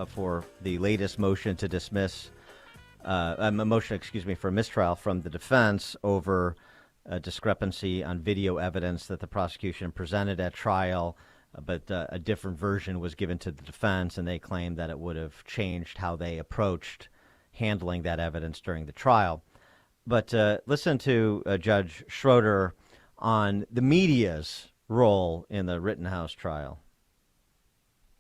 For the latest motion to dismiss, for mistrial from the defense over a discrepancy on video evidence that the prosecution presented at trial, but a different version was given to the defense, and they claimed that it would have changed how they approached handling that evidence during the trial. But listen to Judge Schroeder on the media's role in the Rittenhouse trial.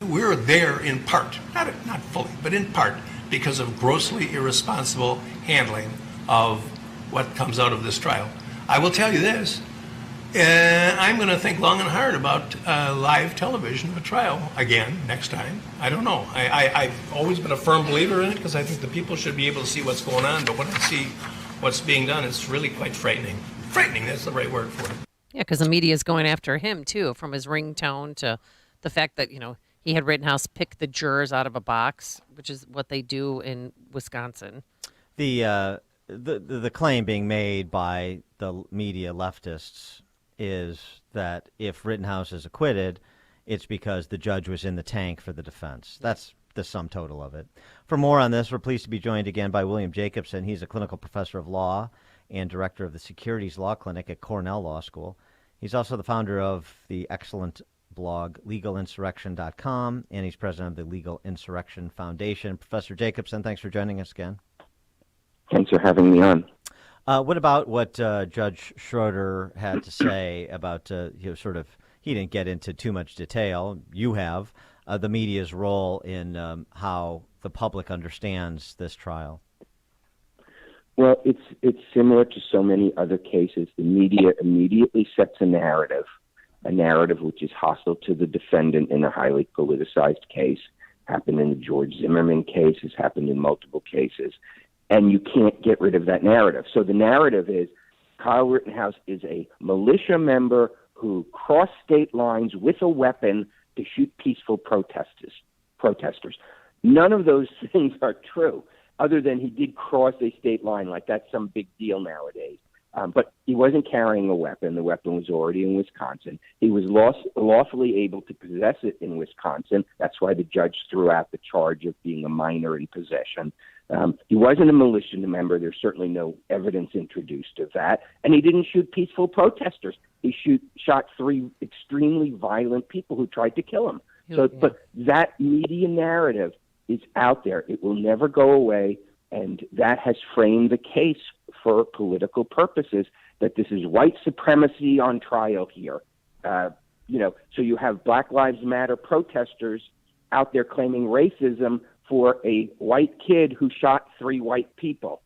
We're there in part, not fully, but in part, because of grossly irresponsible handling of what comes out of this trial. I will tell you this, I'm going to think long and hard about live television of a trial again next time. I don't know. I've always been a firm believer in it because I think the people should be able to see what's going on, but when I see what's being done, it's really quite frightening. Frightening, that's the right word for it. Yeah, because the media is going after him, too, from his ringtone to the fact that, he had Rittenhouse pick the jurors out of a box, which is what they do in Wisconsin. The claim being made by the media leftists is that if Rittenhouse is acquitted, it's because the judge was in the tank for the defense. That's the sum total of it. For more on this, we're pleased to be joined again by William Jacobson. He's a clinical professor of law and director of the Securities Law Clinic at Cornell Law School. He's also the founder of the excellent blog legalinsurrection.com, and he's president of the Legal Insurrection Foundation. Professor Jacobson, thanks for joining us again. Thanks for having me on. What about what Judge Schroeder had to say about, he didn't get into too much detail, you have, the media's role in how the public understands this trial? Well, it's similar to so many other cases. The media immediately sets a narrative which is hostile to the defendant in a highly politicized case. Happened in the George Zimmerman case, has happened in multiple cases, and you can't get rid of that narrative. So the narrative is Kyle Rittenhouse is a militia member who crossed state lines with a weapon to shoot peaceful protesters. None of those things are true, other than he did cross a state line, like that's some big deal nowadays. But he wasn't carrying a weapon. The weapon was already in Wisconsin. He was lawfully able to possess it in Wisconsin. That's why the judge threw out the charge of being a minor in possession. He wasn't a militia member. There's certainly no evidence introduced of that. And he didn't shoot peaceful protesters. He shot 3 extremely violent people who tried to kill him. But that media narrative is out there. It will never go away. And that has framed the case for political purposes, that this is white supremacy on trial here. So you have Black Lives Matter protesters out there claiming racism for a white kid who shot 3 white people.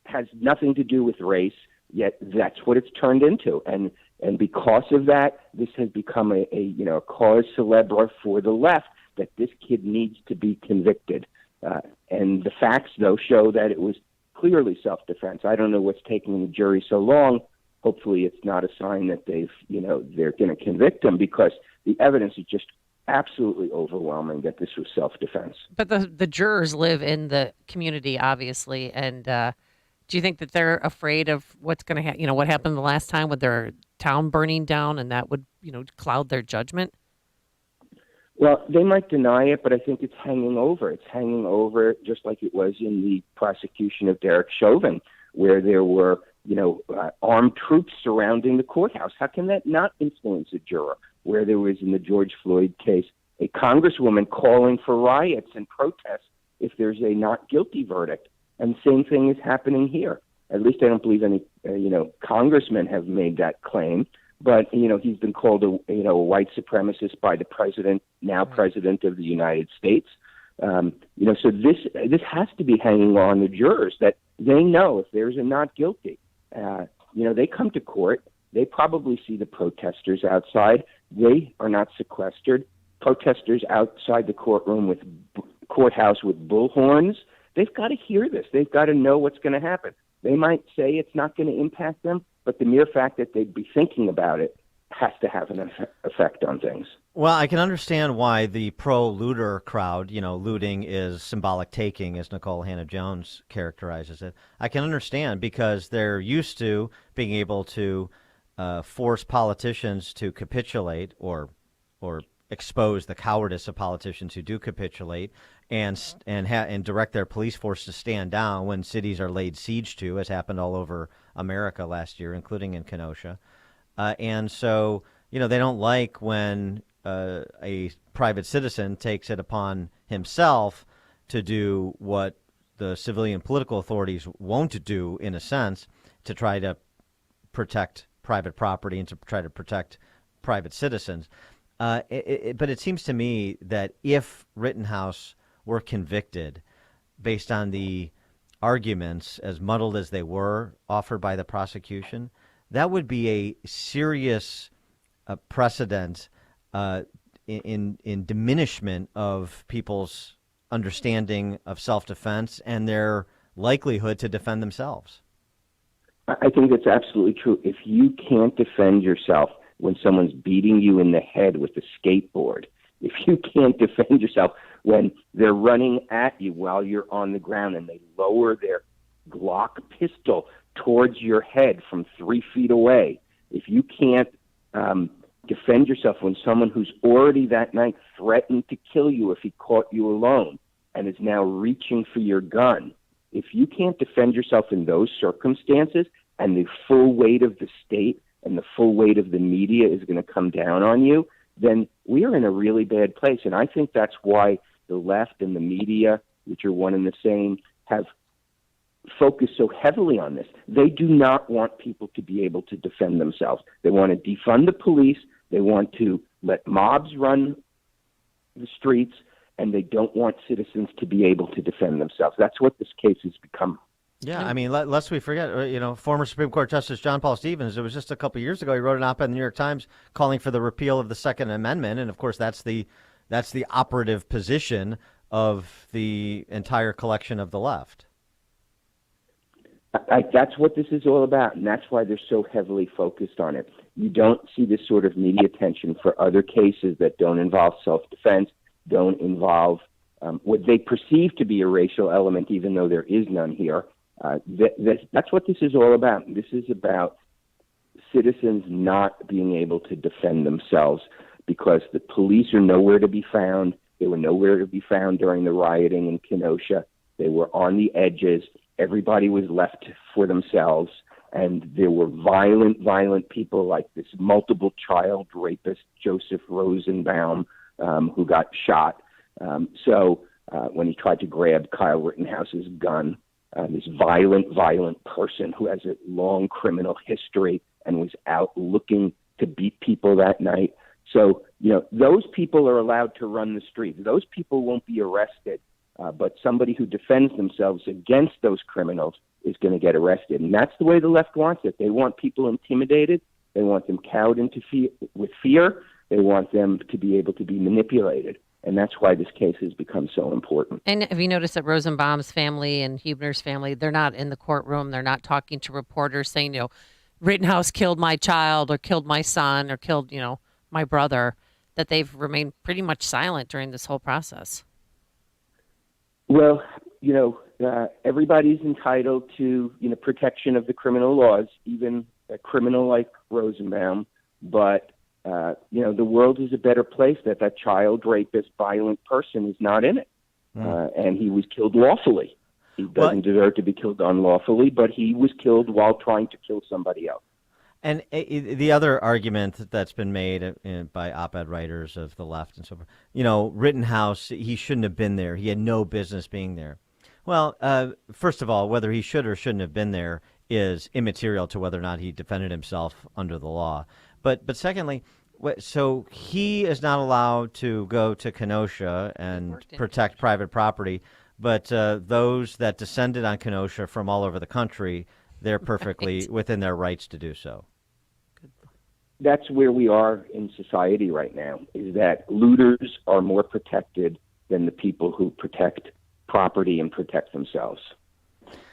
Has nothing to do with race, yet that's what it's turned into. And because of that, this has become a cause célèbre for the left, that this kid needs to be convicted. And the facts, though, show that it was clearly self-defense. I don't know what's taking the jury so long. Hopefully it's not a sign that they're going to convict him, because the evidence is just absolutely overwhelming that this was self-defense. But the jurors live in the community, obviously, and do you think that they're afraid of what's going to happen? What happened the last time with their town burning down, and that would cloud their judgment? Well, they might deny it, but I think it's hanging over. It's hanging over just like it was in the prosecution of Derek Chauvin, where there were, armed troops surrounding the courthouse. How can that not influence a juror? Where there was, in the George Floyd case, a congresswoman calling for riots and protests if there's a not guilty verdict. And the same thing is happening here. At least I don't believe any, congressmen have made that claim. But, he's been called a white supremacist by the president, now president of the United States. So this has to be hanging on the jurors, that they know if there's a not guilty. They come to court. They probably see the protesters outside. They are not sequestered. Protesters outside the courthouse with bullhorns. They've got to hear this. They've got to know what's going to happen. They might say it's not going to impact them, but the mere fact that they'd be thinking about it has to have an effect on things. Well, I can understand why the pro-looter crowd, looting is symbolic taking, as Nicole Hannah-Jones characterizes it. I can understand, because they're used to being able to force politicians to capitulate or expose the cowardice of politicians who do capitulate and direct their police force to stand down when cities are laid siege to, as happened all over America last year, including in Kenosha. And so, they don't like when a private citizen takes it upon himself to do what the civilian political authorities won't do, in a sense, to try to protect private property and to try to protect private citizens. But it seems to me that if Rittenhouse were convicted based on the arguments, as muddled as they were, offered by the prosecution, that would be a serious precedent in diminishment of people's understanding of self-defense and their likelihood to defend themselves. I think that's absolutely true. If you can't defend yourself when someone's beating you in the head with a skateboard, if you can't defend yourself when they're running at you while you're on the ground and they lower their Glock pistol towards your head from 3 feet away, if you can't defend yourself when someone who's already that night threatened to kill you if he caught you alone and is now reaching for your gun, if you can't defend yourself in those circumstances and the full weight of the state and the full weight of the media is going to come down on you, then we are in a really bad place. And I think that's why the left and the media, which are one and the same, have focused so heavily on this. They do not want people to be able to defend themselves. They want to defund the police. They want to let mobs run the streets, and they don't want citizens to be able to defend themselves. That's what this case has become. Yeah, I mean, lest we forget, former Supreme Court Justice John Paul Stevens, it was just a couple of years ago, he wrote an op-ed in the New York Times calling for the repeal of the Second Amendment, and of course that's the operative position of the entire collection of the left. That's what this is all about, and that's why they're so heavily focused on it. You don't see this sort of media attention for other cases that don't involve self-defense, don't involve what they perceive to be a racial element, even though there is none here. That's what this is all about. This is about citizens not being able to defend themselves because the police are nowhere to be found. They were nowhere to be found during the rioting in Kenosha. They were on the edges. Everybody was left for themselves. And there were violent people like this multiple child rapist, Joseph Rosenbaum, who got shot. So when he tried to grab Kyle Rittenhouse's gun, this violent person who has a long criminal history and was out looking to beat people that night. So, those people are allowed to run the streets. Those people won't be arrested, but somebody who defends themselves against those criminals is going to get arrested. And that's the way the left wants it. They want people intimidated. They want them cowed into with fear. They want them to be able to be manipulated. And that's why this case has become so important. And have you noticed that Rosenbaum's family and Huebner's family, they're not in the courtroom. They're not talking to reporters saying, Rittenhouse killed my child or killed my son or killed, my brother, that they've remained pretty much silent during this whole process. Well, everybody's entitled to, protection of the criminal laws, even a criminal like Rosenbaum. But, the world is a better place that child rapist, violent person is not in it. And he was killed lawfully. He doesn't deserve to be killed unlawfully, but he was killed while trying to kill somebody else. And the other argument that's been made by op-ed writers of the left and so forth, Rittenhouse, he shouldn't have been there. He had no business being there. Well, first of all, whether he should or shouldn't have been there is immaterial to whether or not he defended himself under the law. But secondly, so he is not allowed to go to Kenosha and protect private property, but those that descended on Kenosha from all over the country, they're perfectly within their rights to do so. That's where we are in society right now, is that looters are more protected than the people who protect property and protect themselves.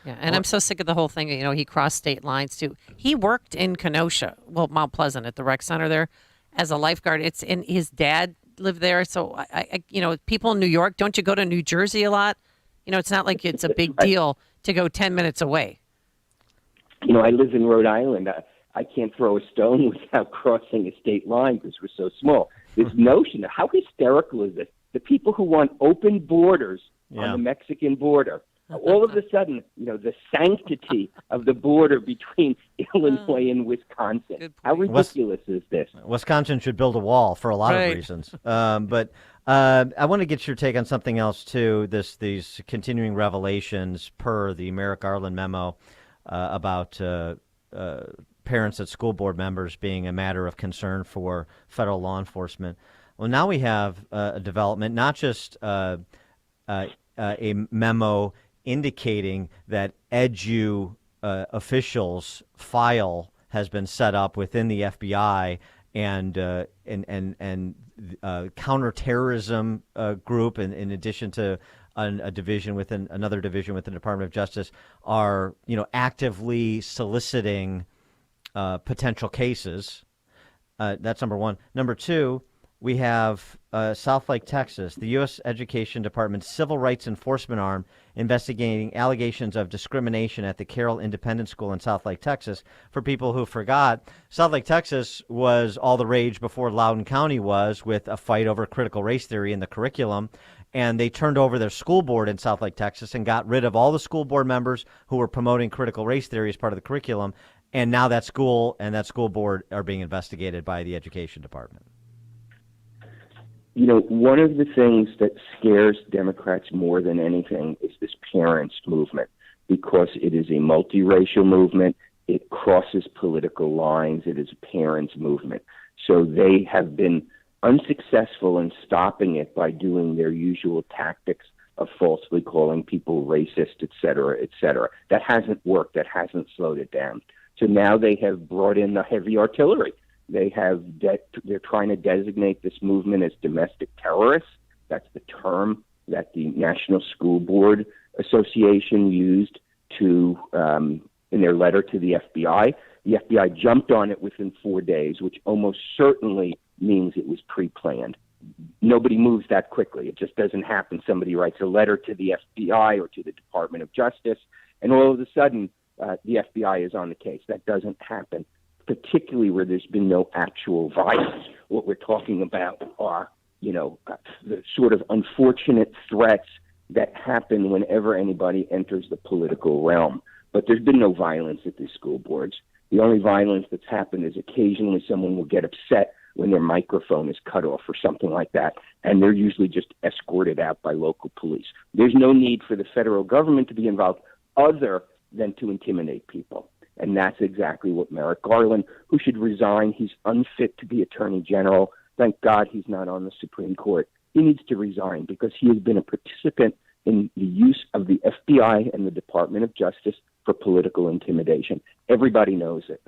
Yeah, and I'm so sick of the whole thing. He crossed state lines too. He worked in Kenosha, Mount Pleasant at the rec center there as a lifeguard. His dad lived there. So I people in New York, don't you go to New Jersey a lot? It's not like it's a big deal to go 10 minutes away. I live in Rhode Island. I can't throw a stone without crossing a state line because we're so small. this notion of how hysterical is this? The people who want open borders on the Mexican border, all of a sudden, the sanctity of the border between Illinois and Wisconsin. How ridiculous is this? Wisconsin should build a wall for a lot of reasons. But I want to get your take on something else, too, these continuing revelations per the Merrick Garland memo about parents at school board members being a matter of concern for federal law enforcement. Well, now we have a development, not just a memo indicating that EDU officials' file has been set up within the FBI and counterterrorism group, in addition to a division within another division within the Department of Justice, are actively soliciting potential cases. That's number one. Number two, we have Southlake, Texas, the U.S. Education Department's Civil Rights Enforcement Arm investigating allegations of discrimination at the Carroll Independent School in Southlake, Texas. For people who forgot, Southlake, Texas was all the rage before Loudoun County was, with a fight over critical race theory in the curriculum. And they turned over their school board in Southlake, Texas, and got rid of all the school board members who were promoting critical race theory as part of the curriculum. And now that school and that school board are being investigated by the Education Department. One of the things that scares Democrats more than anything is this parents movement, because it is a multiracial movement. It crosses political lines. It is a parents movement. So they have been unsuccessful in stopping it by doing their usual tactics of falsely calling people racist, et cetera, et cetera. That hasn't worked. That hasn't slowed it down. So now they have brought in the heavy artillery. They're trying to designate this movement as domestic terrorists. That's the term that the National School Board Association used to in their letter to the FBI. The FBI jumped on it within 4 days, which almost certainly means it was pre-planned. Nobody moves that quickly. It just doesn't happen. Somebody writes a letter to the FBI or to the Department of Justice, and all of a sudden the FBI is on the case. That doesn't happen, particularly where there's been no actual violence. What we're talking about are, the sort of unfortunate threats that happen whenever anybody enters the political realm. But there's been no violence at these school boards. The only violence that's happened is occasionally someone will get upset when their microphone is cut off or something like that, and they're usually just escorted out by local police. There's no need for the federal government to be involved other than to intimidate people. And that's exactly what Merrick Garland, who should resign. He's unfit to be Attorney General. Thank God he's not on the Supreme Court. He needs to resign because he has been a participant in the use of the FBI and the Department of Justice for political intimidation. Everybody knows it.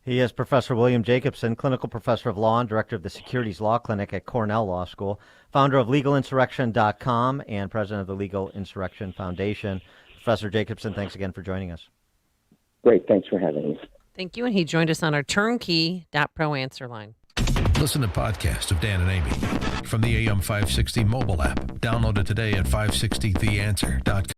He is Professor William Jacobson, clinical professor of law and director of the Securities Law Clinic at Cornell Law School, founder of LegalInsurrection.com and president of the Legal Insurrection Foundation. Professor Jacobson, thanks again for joining us. Great. Thanks for having me. Thank you. And he joined us on our turnkey.pro answer line. Listen to podcasts of Dan and Amy from the AM 560 mobile app. Download it today at 560theanswer.com.